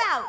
out!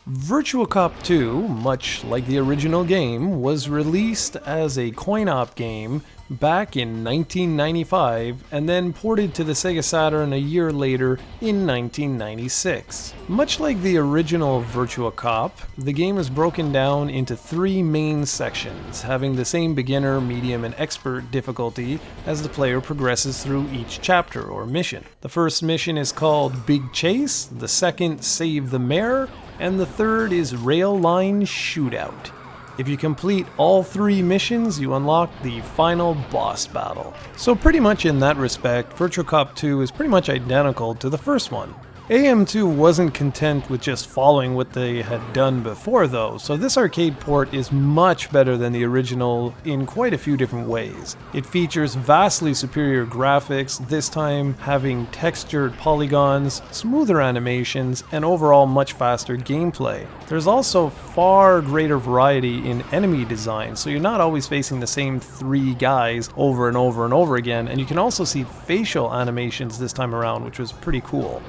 Virtua Cop 2, much like the original game, was released as a coin-op game back in 1995 and then ported to the SEGA Saturn a year later in 1996. Much like the original Virtua Cop, the game is broken down into 3 main sections, having the same beginner, medium, and expert difficulty as the player progresses through each chapter or mission. The first mission is called Big Chase, the second Save the Mayor, and the third is Rail Line Shootout. If you complete all 3 missions, you unlock the final boss battle. So pretty much in that respect, Virtua Cop 2 is pretty much identical to the first one. AM2 wasn't content with just following what they had done before though, so this arcade port is much better than the original in quite a few different ways. It features vastly superior graphics, this time having textured polygons, smoother animations, and overall much faster gameplay. There's also far greater variety in enemy design, so you're not always facing the same 3 guys over and over and over again, and you can also see facial animations this time around, which was pretty cool.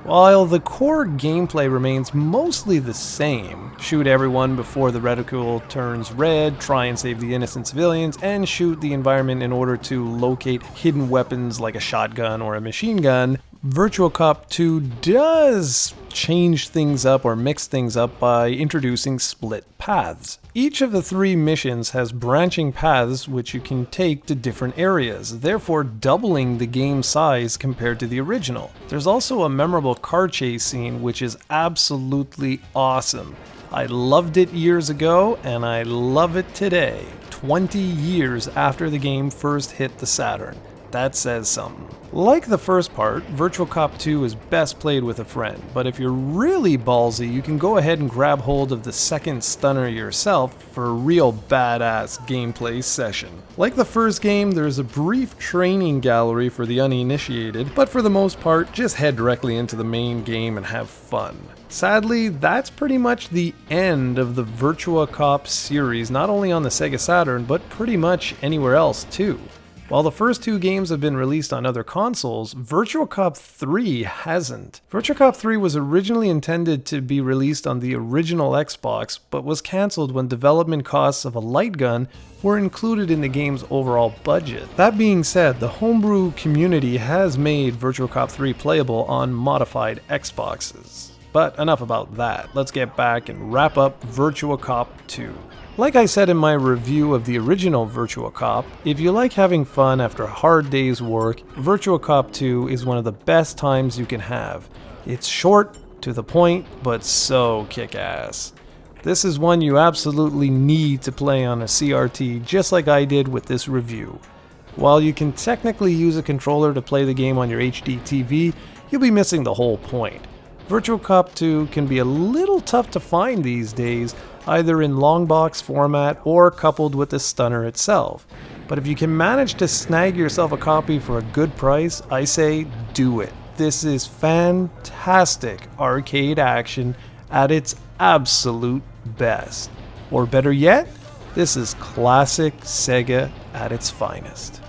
While the core gameplay remains mostly the same, shoot everyone before the reticule turns red, try and save the innocent civilians, and shoot the environment in order to locate hidden weapons like a shotgun or a machine gun, Virtua Cop 2 does change things up or mix things up by introducing split paths. Each of the 3 missions has branching paths which you can take to different areas, therefore doubling the game size compared to the original. There's also a memorable car chase scene which is absolutely awesome. I loved it years ago and I love it today, 20 years after the game first hit the Saturn. That says something. Like the first part, Virtua Cop 2 is best played with a friend, but if you're really ballsy, you can go ahead and grab hold of the second stunner yourself for a real badass gameplay session. Like the first game, there's a brief training gallery for the uninitiated, but for the most part, just head directly into the main game and have fun. Sadly, that's pretty much the end of the Virtua Cop series, not only on the SEGA Saturn, but pretty much anywhere else too. While the first 2 games have been released on other consoles, Virtua Cop 3 hasn't. Virtua Cop 3 was originally intended to be released on the original Xbox, but was cancelled when development costs of a light gun were included in the game's overall budget. That being said, the homebrew community has made Virtua Cop 3 playable on modified Xboxes. But enough about that, let's get back and wrap up Virtua Cop 2. Like I said in my review of the original Virtua Cop, if you like having fun after a hard day's work, Virtua Cop 2 is one of the best times you can have. It's short, to the point, but so kick-ass. This is one you absolutely need to play on a CRT, just like I did with this review. While you can technically use a controller to play the game on your HD TV, you'll be missing the whole point. Virtua Cop 2 can be a little tough to find these days, either in long box format or coupled with the stunner itself. But if you can manage to snag yourself a copy for a good price, I say do it. This is fantastic arcade action at its absolute best. Or better yet, this is classic Sega at its finest.